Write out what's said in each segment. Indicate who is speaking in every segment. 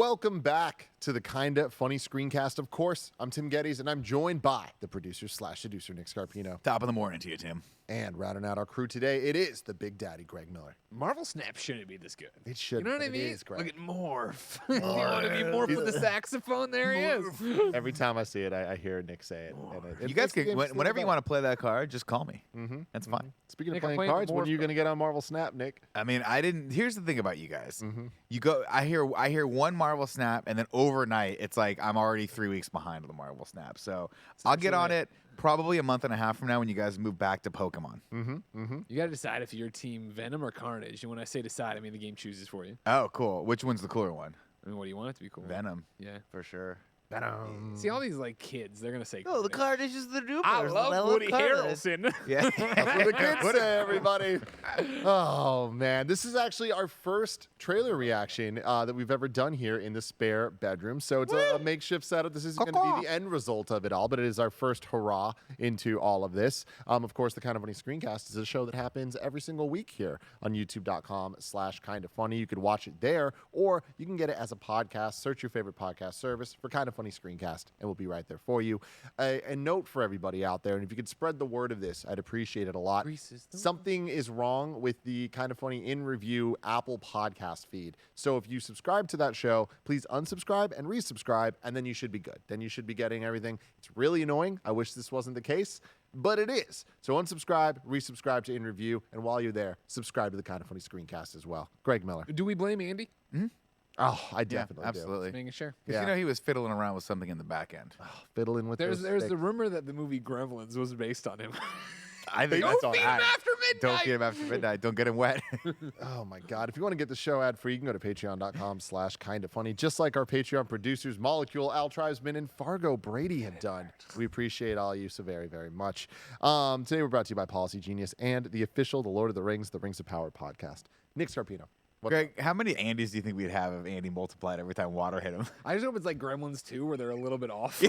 Speaker 1: Welcome back to the Kinda Funny Screencast. Of course, I'm Tim Geddes, and I'm joined by the producer/seducer, Nick Scarpino.
Speaker 2: Top of the morning to you, Tim.
Speaker 1: And rounding out our crew today, it is the Big Daddy, Greg Miller.
Speaker 3: Marvel Snap shouldn't be this good.
Speaker 1: It should.
Speaker 3: You know what I mean?
Speaker 1: It is, Greg.
Speaker 3: Look at Morph. You want to be Morph with the saxophone? There he is.
Speaker 1: Every time I see it, I hear Nick say it. And
Speaker 2: You guys can, whenever you want to play that card, just call me. That's fine.
Speaker 1: Speaking
Speaker 3: Nick,
Speaker 1: of
Speaker 3: I'm
Speaker 1: playing
Speaker 3: playing
Speaker 1: cards, when are
Speaker 3: Morph.
Speaker 1: you going to get on Marvel Snap, Nick?
Speaker 2: I mean, I didn't. Here's the thing about you guys. You go. I hear one Marvel Snap, and then overnight, it's like I'm already 3 weeks behind on the Marvel Snap. So I'll get on it probably a month and a half from now when you guys move back to Pokemon.
Speaker 3: You got to decide if you're team Venom or Carnage. And when I say decide, I mean the game chooses for you.
Speaker 2: Oh, cool. Which one's the cooler one?
Speaker 3: I mean, what do you want it to be cool?
Speaker 2: Venom,
Speaker 3: Yeah.
Speaker 2: for sure.
Speaker 1: Venom.
Speaker 3: See, all these like kids, they're going to say
Speaker 2: Oh, the
Speaker 3: Carnage.
Speaker 2: Carnage is the new
Speaker 3: I
Speaker 2: version.
Speaker 3: love Woody Harrelson.
Speaker 2: Yeah.
Speaker 1: That's what the kids say, everybody. Oh, man. This is actually our first trailer reaction that we've ever done here in the spare bedroom. So it's a makeshift setup. This isn't going to be the end result of it all, but it is our first hurrah into all of this. Of course, the Kinda Funny Screencast is a show that happens every single week here on youtube.com/KindaFunny. You can watch it there, or you can get it as a podcast. Search your favorite podcast service for Kinda Funny Screencast, and we'll be right there for you. A note for everybody out there, and if you could spread the word of this, I'd appreciate it a lot. Something is wrong with the Kinda Funny in Review Apple podcast feed. So if you subscribe to that show, please unsubscribe and resubscribe, and then you should be good. Then you should be getting everything. It's really annoying. I wish this wasn't the case, but it is. So unsubscribe, resubscribe to In Review, and while you're there, subscribe to the Kinda Funny Screencast as well. Greg Miller.
Speaker 3: Do we blame Andy?
Speaker 1: Oh, I definitely do.
Speaker 2: absolutely.
Speaker 3: Making sure.
Speaker 2: Because you know he was fiddling around with something in the back end.
Speaker 1: Fiddling with
Speaker 3: There's
Speaker 1: those
Speaker 3: the rumor that the movie Gremlins was based on him.
Speaker 2: I think
Speaker 1: Don't
Speaker 2: that's all.
Speaker 3: feed him after midnight.
Speaker 2: Don't feed him after midnight. Don't get him wet.
Speaker 1: Oh my God. If you want to get the show ad free, you can go to patreon.com/KindaFunny, just like our Patreon producers, Molecule, Al Tribesman, and Fargo Brady have done. We appreciate all you so very, very much. Today we're brought to you by Policy Genius and the official The Lord of the Rings, The Rings of Power podcast. Nick Scarpino.
Speaker 2: Greg, how many Andys do you think we'd have if Andy multiplied every time water hit him?
Speaker 3: I just hope it's like Gremlins 2 where they're a little bit off.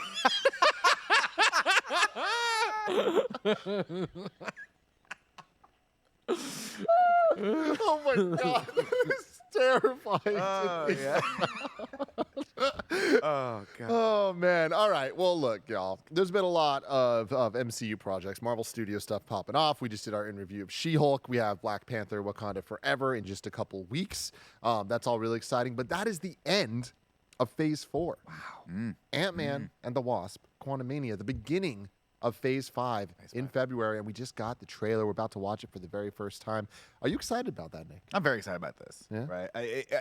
Speaker 1: Oh my God. This is terrifying.
Speaker 2: Oh, yeah. Oh, God.
Speaker 1: Oh, man. All right. Well, look, y'all. There's been a lot of MCU projects, Marvel Studio stuff popping off. We just did our in-review of She-Hulk. We have Black Panther, Wakanda Forever in just a couple weeks. That's all really exciting. But that is the end of Phase 4. Wow. Ant-Man and the Wasp, Quantumania, the beginning of Phase 5 in February, and we just got the trailer. We're about to watch it for the very first time. Are you excited about that, Nick?
Speaker 2: I'm very excited about this.
Speaker 1: Yeah?
Speaker 2: Right?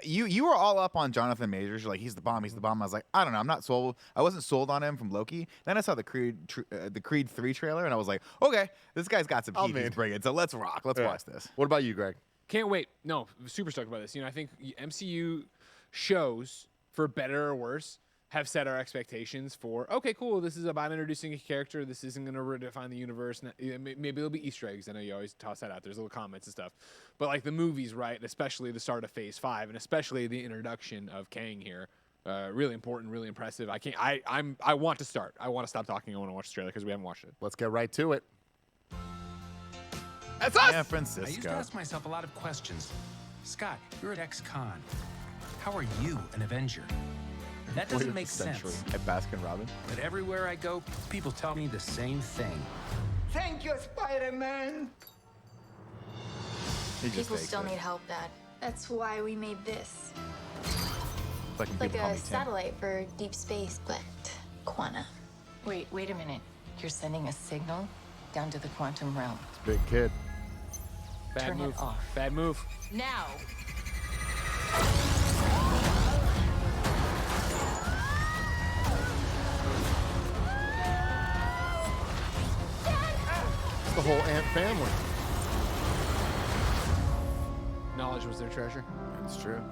Speaker 2: You were all up on Jonathan Majors. You're like, he's the bomb. He's the bomb. I was like, I don't know. I'm not sold. I wasn't sold on him from Loki. Then I saw the Creed 3 trailer, and I was like, okay, this guy's got some heat he's bringing. So let's rock. Let's watch this.
Speaker 1: What about you, Greg?
Speaker 3: Can't wait. No, super stoked about this. You know, I think MCU shows, for better or worse, have set our expectations for, okay, cool, this is about introducing a character. This isn't going to redefine the universe. Maybe it'll be Easter eggs. I know you always toss that out. There's little comments and stuff. But like the movies, right, and especially the start of Phase 5, and especially the introduction of Kang here, really important, really impressive. I want to start. I want to stop talking. I want to watch the trailer because we haven't watched it.
Speaker 1: Let's get right to it.
Speaker 3: That's us!
Speaker 2: San Francisco.
Speaker 4: I used to ask myself a lot of questions. Scott, you're at ex-con. How are you an Avenger? That doesn't make sense.
Speaker 2: At Baskin Robbins.
Speaker 4: But everywhere I go, people tell me the same thing.
Speaker 5: Thank you, Spider-Man.
Speaker 6: People still need help, Dad. That's why we made this.
Speaker 2: Like
Speaker 6: A satellite for deep space, but Quanta.
Speaker 7: Wait a minute. You're sending a signal down to the quantum realm.
Speaker 1: It's a big kid.
Speaker 3: Bad
Speaker 7: Turn it
Speaker 3: move.
Speaker 7: off.
Speaker 3: Bad move.
Speaker 7: Now!
Speaker 1: The whole Ant family.
Speaker 3: Knowledge was their treasure.
Speaker 2: It's true.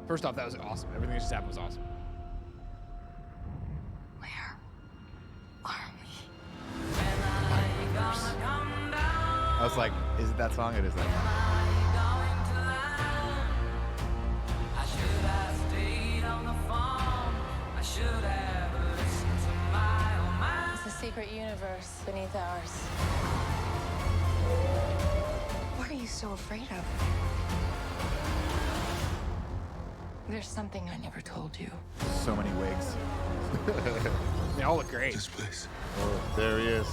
Speaker 3: First off, that was awesome. Everything that just happened was awesome.
Speaker 6: Where are we?
Speaker 2: I was like, is it that song? It is that song.
Speaker 7: It's a secret universe beneath ours.
Speaker 6: What are you so afraid of?
Speaker 7: There's something I never told you.
Speaker 2: So many wigs.
Speaker 3: They all look great.
Speaker 8: This place,
Speaker 1: Oh, there he is.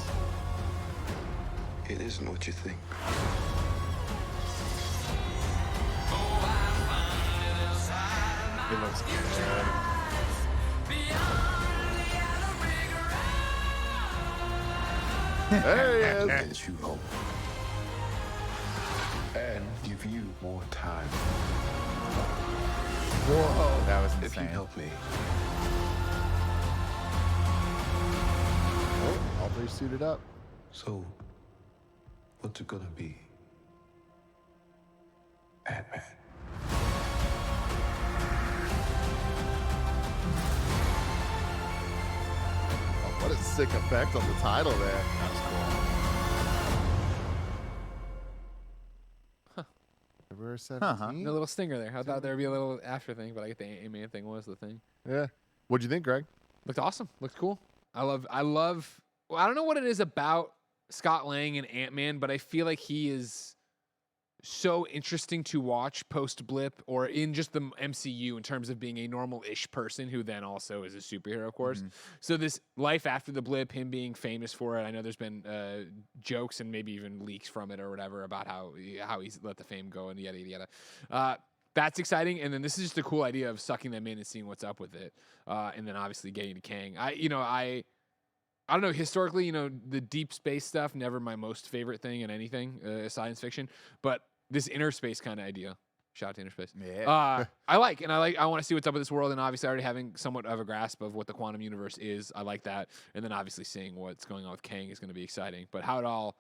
Speaker 8: it isn't what you think.
Speaker 2: It looks good.
Speaker 1: There he is.
Speaker 8: Get you home. And give you more time.
Speaker 2: Whoa, that was
Speaker 8: If you
Speaker 2: insane.
Speaker 8: help me,
Speaker 1: Oh, all three suited up.
Speaker 8: so what's it gonna be? Ant-Man.
Speaker 1: Oh, what a sick effect on the title there.
Speaker 2: That was cool.
Speaker 1: February 17th.
Speaker 3: A little stinger there. I thought there'd be a little after thing, but I get the Ant-Man thing was the thing.
Speaker 1: Yeah. What'd you think, Greg?
Speaker 3: Looked awesome. Looked cool. I love. Well, I don't know what it is about Scott Lang and Ant-Man, but I feel like he is so interesting to watch post blip or in just the MCU in terms of being a normal-ish person who then also is a superhero, of course. So this life after the blip, him being famous for it. I know there's been jokes and maybe even leaks from it or whatever about how he's let the fame go and yada yada yada. That's exciting, and then this is just a cool idea of sucking them in and seeing what's up with it, and then obviously getting to Kang. I don't know. Historically, the deep space stuff never my most favorite thing in anything science fiction, but this inner space kind of idea. Shout out to inner space.
Speaker 2: Yeah.
Speaker 3: I want to see what's up with this world, and obviously already having somewhat of a grasp of what the quantum universe is. I like that, and then obviously seeing what's going on with Kang is going to be exciting. But how it all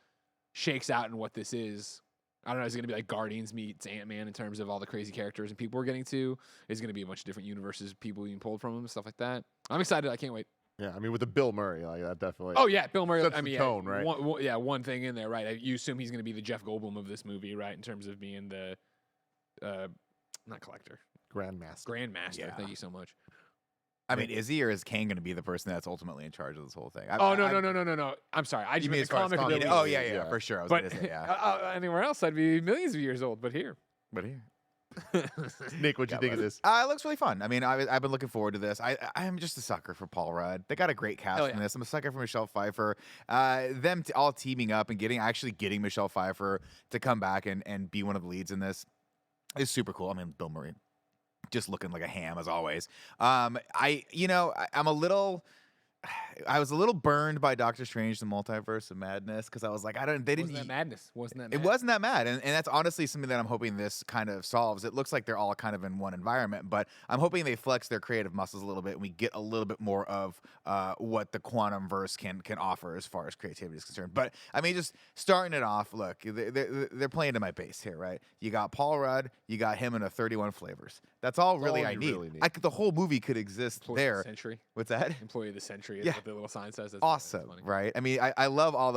Speaker 3: shakes out and what this is. I don't know. Is it going to be like Guardians meets Ant-Man in terms of all the crazy characters and people we're getting to? Is it going to be a bunch of different universes, people being pulled from them, stuff like that? I'm excited. I can't wait.
Speaker 1: Yeah, I mean, with the Bill Murray, like that definitely.
Speaker 3: Oh yeah, Bill Murray.
Speaker 1: Sets
Speaker 3: I
Speaker 1: the
Speaker 3: mean,
Speaker 1: tone, right?
Speaker 3: One thing in there, right? You assume he's going to be the Jeff Goldblum of this movie, right? In terms of being the, not collector,
Speaker 1: Grandmaster.
Speaker 3: Grandmaster.
Speaker 2: Yeah.
Speaker 3: Thank you so much.
Speaker 2: I mean, is he or is Kang going to be the person that's ultimately in charge of this whole thing?
Speaker 3: No. I'm sorry. I just
Speaker 2: You mean
Speaker 3: mean
Speaker 2: as
Speaker 3: the
Speaker 2: far as
Speaker 3: comic
Speaker 2: comic?
Speaker 3: ability.
Speaker 2: Oh, yeah,
Speaker 1: Yeah.
Speaker 2: for sure. I was
Speaker 3: But
Speaker 2: going to say, yeah.
Speaker 3: anywhere else, I'd be millions of years old. But here,
Speaker 2: But here.
Speaker 1: Nick, what'd you think of this?
Speaker 2: It looks really fun. I mean, I've been looking forward to this. I'm just a sucker for Paul Rudd. They got a great cast
Speaker 3: Hell
Speaker 2: in
Speaker 3: yeah.
Speaker 2: this. I'm a sucker for Michelle Pfeiffer. Them all teaming up and getting Michelle Pfeiffer to come back and be one of the leads in this is super cool. I mean, Bill Murray just looking like a ham as always. I was a little burned by Doctor Strange: The Multiverse of Madness because I was like,
Speaker 3: wasn't that madness? Wasn't that?
Speaker 2: it
Speaker 3: mad?
Speaker 2: wasn't that mad, and that's honestly something that I'm hoping this kind of solves. It looks like they're all kind of in one environment, but I'm hoping they flex their creative muscles a little bit and we get a little bit more of what the quantum verse can offer as far as creativity is concerned. But I mean, just starting it off, look, they're playing to my base here, right? You got Paul Rudd, you got him in a 31 flavors. That's all really
Speaker 1: all
Speaker 2: I
Speaker 1: you
Speaker 2: need.
Speaker 1: really need.
Speaker 2: The whole movie could exist
Speaker 3: Employee of
Speaker 2: there.
Speaker 3: the century.
Speaker 2: What's that?
Speaker 3: Employee of the century. Is
Speaker 2: Yeah.
Speaker 3: what the little sign says. That's
Speaker 2: Awesome,
Speaker 3: funny.
Speaker 2: right? I mean, I love all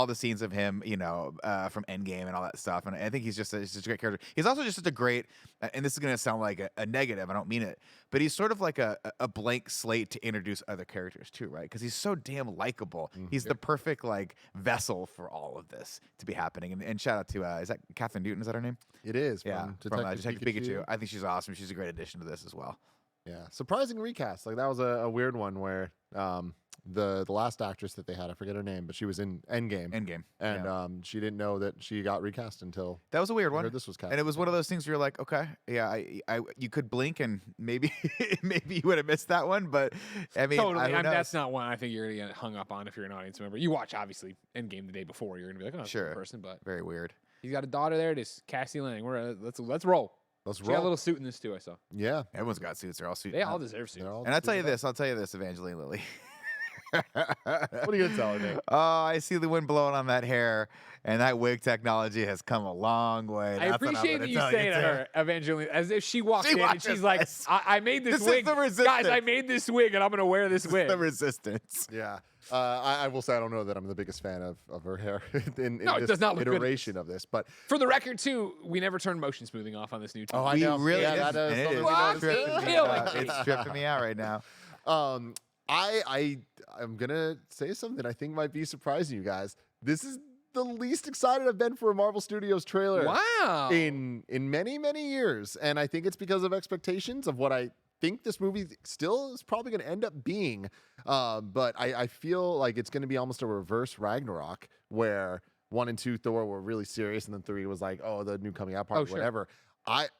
Speaker 2: the scenes of him, from Endgame and all that stuff, and I think he's just a great character. He's also just such a great, and this is gonna sound like a negative. I don't mean it, but he's sort of like a blank slate to introduce other characters too, right? Because he's so damn likable. He's the perfect like vessel for all of this to be happening. And shout out to is that Catherine Newton? Is that her name?
Speaker 1: It is.
Speaker 2: Yeah,
Speaker 1: From
Speaker 2: from
Speaker 1: Detective
Speaker 2: Detective
Speaker 1: Pikachu.
Speaker 2: Pikachu. I think she's awesome. She's a great addition to this as well.
Speaker 1: Yeah, surprising recast. Like that was a weird one where the last actress that they had, I forget her name, but she was in Endgame.
Speaker 2: Endgame,
Speaker 1: And
Speaker 2: yeah.
Speaker 1: she didn't know that she got recast until
Speaker 2: That was a weird
Speaker 1: I
Speaker 2: one.
Speaker 1: heard this was cast.
Speaker 2: And it was one of those things where you're like, okay, yeah, you could blink and maybe maybe you would have missed that one, but I mean,
Speaker 3: Totally.
Speaker 2: who knows?
Speaker 3: That's not one I think you're gonna get hung up on if you're an audience member. You watch obviously Endgame the day before, you're gonna be like, oh, that's a
Speaker 2: Sure.
Speaker 3: good person, but
Speaker 2: Very weird.
Speaker 3: he's got a daughter there. It is Cassie Lang. Let's roll.
Speaker 1: Let's
Speaker 3: She got a
Speaker 1: roll.
Speaker 3: little suit in this too. I saw.
Speaker 1: Yeah.
Speaker 2: Everyone's got suits. They're all suits.
Speaker 3: They all deserve suits.
Speaker 1: They're all
Speaker 2: And I'll tell you
Speaker 1: suited
Speaker 2: this, Evangeline Lilly.
Speaker 1: up. What are you gonna tell her, Nick?
Speaker 2: Oh, I see the wind blowing on that hair, and that wig technology has come a long way.
Speaker 3: I
Speaker 2: That's what I'm
Speaker 3: appreciate
Speaker 2: gonna
Speaker 3: that you
Speaker 2: tell
Speaker 3: say to
Speaker 2: too.
Speaker 3: her, Evangeline, as if she walked
Speaker 2: She
Speaker 3: in and
Speaker 2: watches
Speaker 3: she's like,
Speaker 2: this.
Speaker 3: I made this
Speaker 2: This is
Speaker 3: wig.
Speaker 2: the
Speaker 3: Guys,
Speaker 2: resistance.
Speaker 3: I made this wig and I'm going to wear this wig.
Speaker 2: The resistance.
Speaker 1: Yeah. I will say I don't know that I'm the biggest fan of her hair in
Speaker 3: No, it
Speaker 1: this
Speaker 3: does not look good.
Speaker 1: iteration of this, but
Speaker 3: For the record, too, we never turned motion smoothing off on this new TV.
Speaker 1: I
Speaker 2: We
Speaker 1: know.
Speaker 2: really
Speaker 1: Yeah,
Speaker 2: didn't,
Speaker 1: that is
Speaker 2: and it
Speaker 1: something
Speaker 2: is
Speaker 1: we noticed.
Speaker 2: tripping me
Speaker 3: Killing
Speaker 2: out.
Speaker 3: me.
Speaker 2: It's tripping me out right now.
Speaker 1: I'm gonna say something I think might be surprising you guys. This is the least excited I've been for a Marvel Studios trailer
Speaker 3: Wow.
Speaker 1: in many, many years. And I think it's because of expectations of what I think this movie still is probably going to end up being. But I feel like it's going to be almost a reverse Ragnarok, where 1 and 2 Thor were really serious, and then 3 was like, oh, the new coming out party,
Speaker 3: sure.
Speaker 1: whatever.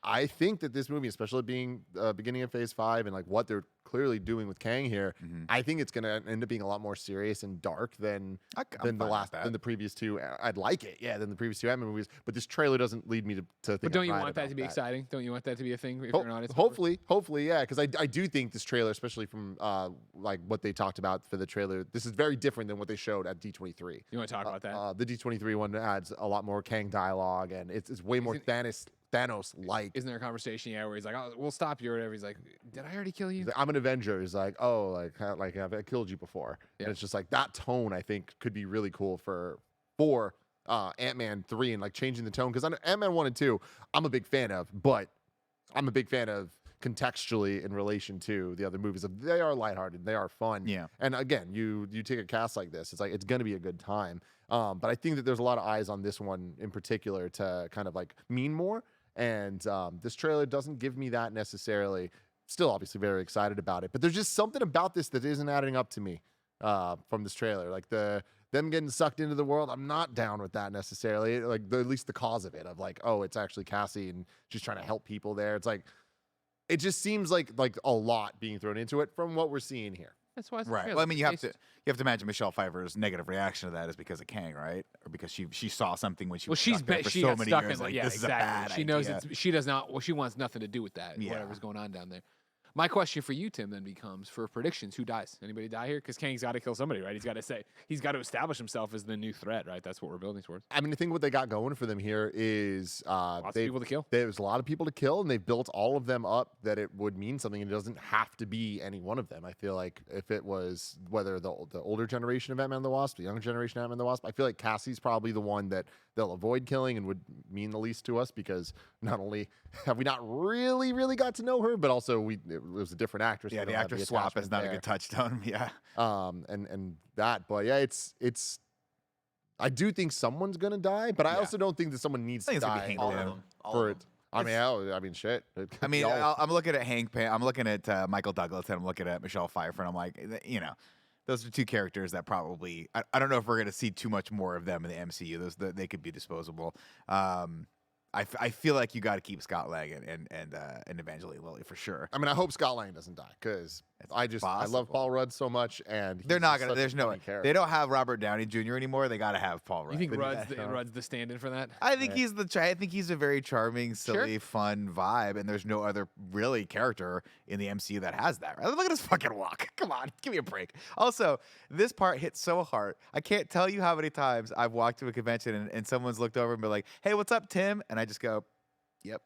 Speaker 1: I think that this movie, especially being beginning of Phase 5 and like what they're clearly doing with Kang here, I think it's going to end up being a lot more serious and dark than the previous two. I'd like it, than the previous two Ant-Man movies. But this trailer doesn't lead me to think.
Speaker 3: But don't
Speaker 1: I'm
Speaker 3: you
Speaker 1: right
Speaker 3: want that
Speaker 1: about
Speaker 3: to be exciting? Don't you want that to be a thing if you're an audience?
Speaker 1: Hopefully, yeah, because I do think this trailer, especially from like what they talked about for the trailer, this is very different than what they showed at D23.
Speaker 3: You want to talk about that?
Speaker 1: The D23 one adds a lot more Kang dialogue, and it's way more Thanos-like.
Speaker 3: Isn't there a conversation, where he's like, "Oh, we'll stop you," or whatever? He's like, "Did I already kill you?"
Speaker 1: He's like, I'm an Avenger. He's like, oh, like have I killed you before?
Speaker 3: Yeah.
Speaker 1: And it's just like that tone. I think could be really cool for Ant-Man 3 and like changing the tone, because Ant-Man 1 and 2, I'm a big fan of, but I'm a big fan of contextually in relation to the other movies. They are lighthearted, they are fun.
Speaker 2: Yeah.
Speaker 1: And again, you take a cast like this, it's like it's gonna be a good time. But I think that there's a lot of eyes on this one in particular to kind of like mean more. And this trailer doesn't give me that necessarily. Still, obviously, very excited about it. But there's just something about this that isn't adding up to me from this trailer. Like them getting sucked into the world, I'm not down with that necessarily. Like at least the cause of it, of like, oh, it's actually Cassie and she's trying to help people there. It's like it just seems like a lot being thrown into it from what we're seeing here.
Speaker 3: That's why. It's
Speaker 2: Right.
Speaker 3: trailer.
Speaker 2: Well, I mean, you have to imagine Michelle Pfeiffer's negative reaction to that is because of Kang, right? Or because she saw something when she was
Speaker 3: She's
Speaker 2: stuck there for
Speaker 3: she
Speaker 2: so
Speaker 3: got
Speaker 2: many
Speaker 3: stuck
Speaker 2: years.
Speaker 3: in
Speaker 2: Like,
Speaker 3: yeah,
Speaker 2: this
Speaker 3: exactly.
Speaker 2: is a bad
Speaker 3: She knows
Speaker 2: idea.
Speaker 3: she does not. Well, she wants nothing to do with that.
Speaker 2: Yeah.
Speaker 3: Whatever's going on down there. My question for you, Tim, then becomes for predictions: who dies? Anybody die here? Because Kang's got to kill somebody, right? He's got to establish himself as the new threat, right? That's what we're building towards.
Speaker 1: I mean, I think what they got going for them here is
Speaker 3: Lots of people to kill.
Speaker 1: There's a lot of people to kill, and they've built all of them up that it would mean something. And it doesn't have to be any one of them. I feel like if it was whether the older generation of Ant-Man and the Wasp, the younger generation of Ant-Man and the Wasp, I feel like Cassie's probably the one that they'll avoid killing and would mean the least to us, because not only have we not really got to know her, but also it was a different actress.
Speaker 2: Yeah,
Speaker 1: We
Speaker 2: the
Speaker 1: don't have
Speaker 2: actress swap is
Speaker 1: attachment
Speaker 2: not a
Speaker 1: there.
Speaker 2: good touchstone. Yeah.
Speaker 1: And that, but yeah, it's. I do think someone's gonna die, but I
Speaker 2: Yeah.
Speaker 1: also don't think that someone needs
Speaker 2: I
Speaker 1: to
Speaker 2: think it's gonna be
Speaker 1: die
Speaker 2: Hank
Speaker 9: All
Speaker 2: Pym.
Speaker 9: of them. All
Speaker 1: for
Speaker 9: of
Speaker 1: it.
Speaker 9: them.
Speaker 1: I mean, shit. It could
Speaker 2: I mean,
Speaker 1: be all-
Speaker 2: I'm looking at Hank Pym. I'm looking at Michael Douglas, and I'm looking at Michelle Pfeiffer, and I'm like, those are two characters that probably I don't know if we're going to see too much more of them in the MCU. They could be disposable. I feel like you got to keep Scott Lang and Evangeline Lilly for sure.
Speaker 1: I mean, I hope Scott Lang doesn't die, because I love
Speaker 2: possible.
Speaker 1: Paul Rudd so much, and
Speaker 2: They're
Speaker 1: he's
Speaker 2: not
Speaker 1: just
Speaker 2: gonna.
Speaker 1: such
Speaker 2: There's
Speaker 1: a
Speaker 2: no
Speaker 1: funny
Speaker 2: way.
Speaker 1: character.
Speaker 2: They don't have Robert Downey Jr. anymore. They got to have Paul Rudd.
Speaker 3: You think
Speaker 1: Rudd.
Speaker 3: Rudd's the stand-in for that?
Speaker 2: I think he's I think he's a very charming, silly,
Speaker 3: Sure.
Speaker 2: fun vibe, and there's no other really character in the MCU that has that. Right? Look at his fucking walk. Come on, give me a break. Also, this part hits so hard. I can't tell you how many times I've walked to a convention and someone's looked over and been like, "Hey, what's up, Tim?" And I just go, "Yep."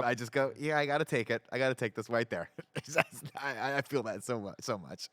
Speaker 2: I just go, "Yeah, I gotta take it. I gotta take this right there." I feel that so much.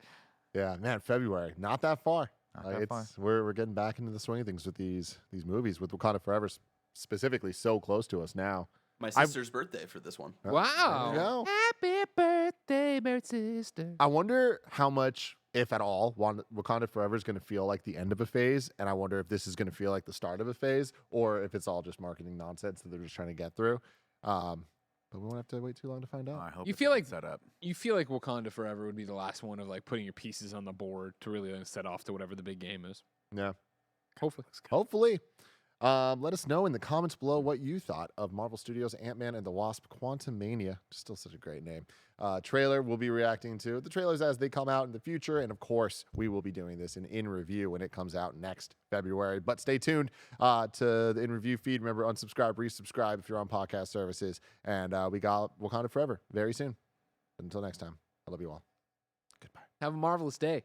Speaker 1: Yeah, man, February, not that far.
Speaker 2: Not that far.
Speaker 1: We're getting back into the swing of things with these movies, with Wakanda Forever specifically so close to us now.
Speaker 9: My sister's birthday for this one.
Speaker 3: Wow.
Speaker 1: There you go.
Speaker 3: Happy birthday, bird sister.
Speaker 1: I wonder how much, if at all, Wakanda Forever is going to feel like the end of a phase, and I wonder if this is going to feel like the start of a phase, or if it's all just marketing nonsense that they're just trying to get through. But we won't have to wait too long to find out.
Speaker 2: I hope
Speaker 3: You
Speaker 2: it's
Speaker 3: feel
Speaker 2: good
Speaker 3: like-
Speaker 2: set up.
Speaker 3: You feel like Wakanda Forever would be the last one of like putting your pieces on the board to really then set off to whatever the big game is.
Speaker 1: Yeah.
Speaker 3: Hopefully.
Speaker 1: Hopefully. Let us know in the comments below what you thought of Marvel Studios' Ant-Man and the Wasp Quantumania. Still such a great name. Trailer we'll be reacting to the trailers as they come out in the future. And of course, we will be doing this in review when it comes out next February. But stay tuned to the in review feed. Remember, unsubscribe, resubscribe if you're on podcast services. And we got Wakanda Forever very soon. But until next time, I love you all. Goodbye.
Speaker 3: Have a marvelous day.